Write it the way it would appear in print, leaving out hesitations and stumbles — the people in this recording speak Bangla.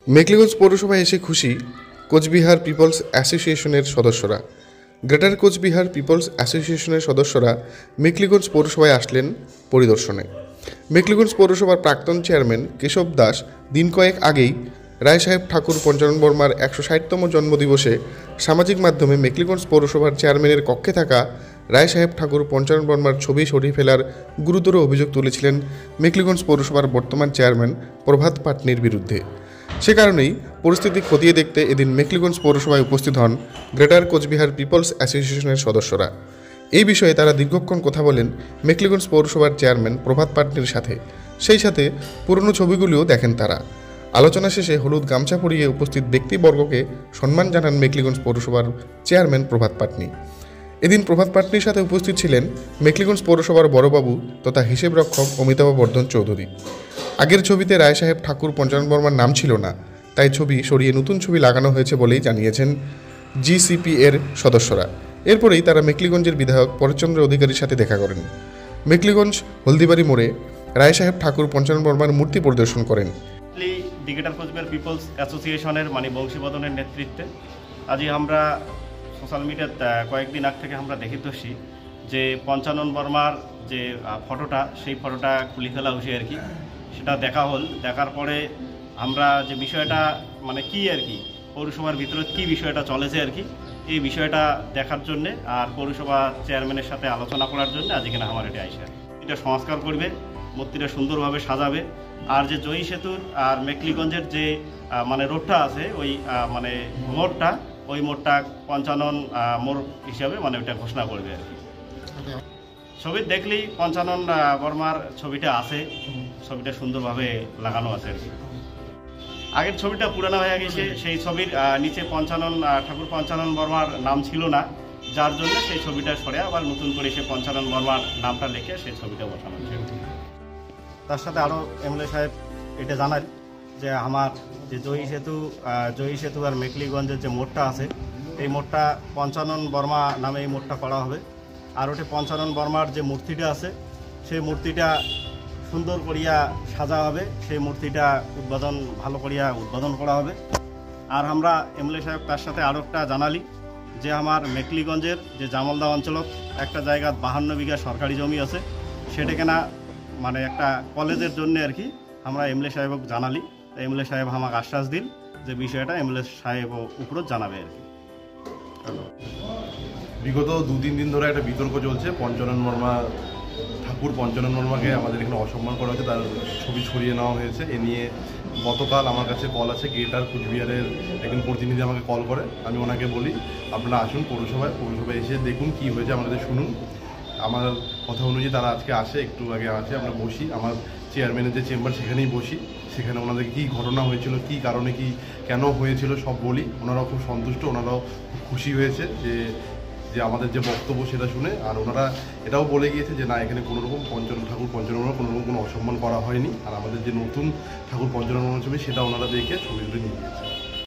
মেখলিগঞ্জ পৌরসভায় এসে খুশি কোচবিহার পিপলস অ্যাসোসিয়েশনের সদস্যরা। গ্রেটার কোচবিহার পিপলস অ্যাসোসিয়েশনের সদস্যরা মেখলিগঞ্জ পৌরসভায় আসলেন পরিদর্শনে। মেখলিগঞ্জ পৌরসভার প্রাক্তন চেয়ারম্যান কেশব দাস দিন কয়েক আগেই রায়সাহেব ঠাকুর পঞ্চানন বর্মার 160তম জন্মদিবসে সামাজিক মাধ্যমে মেখলিগঞ্জ পৌরসভার চেয়ারম্যানের কক্ষে থাকা রায়সাহেব ঠাকুর পঞ্চানন বর্মার ছবি সরিয়ে ফেলার গুরুতর অভিযোগ তুলেছিলেন মেখলিগঞ্জ পৌরসভার বর্তমান চেয়ারম্যান প্রভাত পাটনির বিরুদ্ধে। সে কারণেই পরিস্থিতি খতিয়ে দেখতে এদিন মেখলিগঞ্জ পৌরসভায় উপস্থিত হন গ্রেটার কোচবিহার পিপলস অ্যাসোসিয়েশনের সদস্যরা। এই বিষয়ে তারা দীর্ঘক্ষণ কথা বলেন মেখলিগঞ্জ পৌরসভার চেয়ারম্যান প্রভাত পাটনির সাথে। সেই সাথে পুরনো ছবিগুলিও দেখেন তারা। আলোচনা শেষে হলুদ গামছা পরিয়ে উপস্থিত ব্যক্তিবর্গকে সম্মান জানান মেখলিগঞ্জ পৌরসভার চেয়ারম্যান প্রভাত পাটনি। এদিন প্রভাত পাটনির সাথে উপস্থিত ছিলেন মেখলিগঞ্জ পৌরসভার বড়বাবু তথা হিসেব রক্ষক অমিতাভ বর্ধন চৌধুরী। আগের ছবিতে রায়সাহেব ঠাকুর পঞ্চানন বর্মার নাম ছিল না, তাই ছবি সরিয়ে নতুন ছবি লাগানো হয়েছে বলেই জানিয়েছেন জিসিপি এর সদস্যরা। এরপরেই তারা মেখলিগঞ্জের বিধায়ক পরেশচন্দ্র অধিকারীর সাথে দেখা করেন। মেখলিগঞ্জ হলদিবাড়ি মোড়ে রায়সাহেব ঠাকুর পঞ্চানন বর্মার মূর্তি পরিদর্শন করেন। গ্রেটার কোচবিহার পিপলস অ্যাসোসিয়েশনের বংশীবদনের নেতৃত্বে আজই আমরা সোশ্যাল মিডিয়াতে কয়েকদিন আগ থেকে আমরা দেখিতেছি যে পঞ্চানন বর্মার যে ফটোটা, সেই ফটোটা খুলে ফেলা হয়েছে আর কি। সেটা দেখা হল, দেখার পরে আমরা যে বিষয়টা কি আর কি পৌরসভার ভিতরে কী বিষয়টা চলেছে আর কি, এই বিষয়টা দেখার জন্যে আর পৌরসভা চেয়ারম্যানের সাথে আলোচনা করার জন্য আজ এখানে আমার এটা আইসা। এটা সংস্কার করবে, মূর্তিটা সুন্দরভাবে সাজাবে। আর যে জয়ী সেতুর আর মেখলিগঞ্জের যে রোডটা আছে, ওই মোড়টা, ওই মোড়টা পঞ্চানন মোড় হিসাবে ওইটা ঘোষণা করবে আর কি। ছবি দেখলেই পঞ্চানন বর্মার ছবিটা আছে, ছবিটা সুন্দরভাবে লাগানো আছে আর কি। আগের ছবিটা পুরানো হয়ে গেছে, সেই ছবির নিচে ঠাকুর পঞ্চানন বর্মার নাম ছিল না, যার জন্য সেই ছবিটা সরে আবার নতুন করে সে পঞ্চানন বর্মার নামটা লিখে সেই ছবিটা বসানো হয়েছে। তার সাথে আরও এমএলএ সাহেব এটা জানান যে আমার যে জয়ী সেতু আর মেখলিগঞ্জের যে মোড়টা আছে, এই মোড়টা পঞ্চানন বর্মা নামে এই মোড়টা করা হবে। আর ওটা পঞ্চানন বর্মার যে মূর্তিটা আছে, সেই মূর্তিটা সুন্দর করিয়া সাজা হবে, সেই মূর্তিটা ভালো করিয়া উদ্বোধন করা হবে। আর আমরা এমএলএ সাহেব তার সাথে আরও একটা জানালি যে আমার মেখলিগঞ্জের যে জামলদা অঞ্চলত একটা জায়গা 52 বিঘা সরকারি জমি আছে, সেটা কেনা একটা কলেজের জন্য আর কি আমরা এমএলএ সাহেবকে জানালি। এমএলএ সাহেব আমাকে আশ্বাস দিল যে বিষয়টা এমএলএ সাহেব উপরও জানাবে আর কি। বিগত 2-3 দিন ধরে একটা বিতর্ক চলছে। ঠাকুর পঞ্চানন বর্মাকে আমাদের এখানে অসম্মান করা হয়েছে, তার ছবি ছড়িয়ে নেওয়া হয়েছে। এ নিয়ে গতকাল আমার কাছে কল আছে, গ্রেটার কোচবিহারের একজন প্রতিনিধি আমাকে কল করে। আমি ওনাকে বলি আপনারা আসুন পৌরসভায় এসে দেখুন কি হয়েছে, আমাদের শুনুন। আমার কথা অনুযায়ী তারা আজকে আসে, একটু আগে আসে, আমরা বসি আমার চেয়ারম্যানের যে চেম্বার সেখানেই বসি। সেখানে ওনাদের কী ঘটনা হয়েছিল, কী কারণে কেন হয়েছিল সব বলি। ওনারাও খুব সন্তুষ্ট, ওনারাও খুশি হয়েছে যে আমাদের যে বক্তব্য সেটা শুনে। আর ওনারা এটাও বলে গিয়েছে যে না, এখানে কোনোরকম ঠাকুর পঞ্চানন কোনোরকম কোনো অসম্মান করা হয়নি। আর আমাদের যে নতুন ঠাকুর পঞ্চানন ছবি সেটা ওনারা দেখে ছবি তুলে নিয়ে গিয়েছে।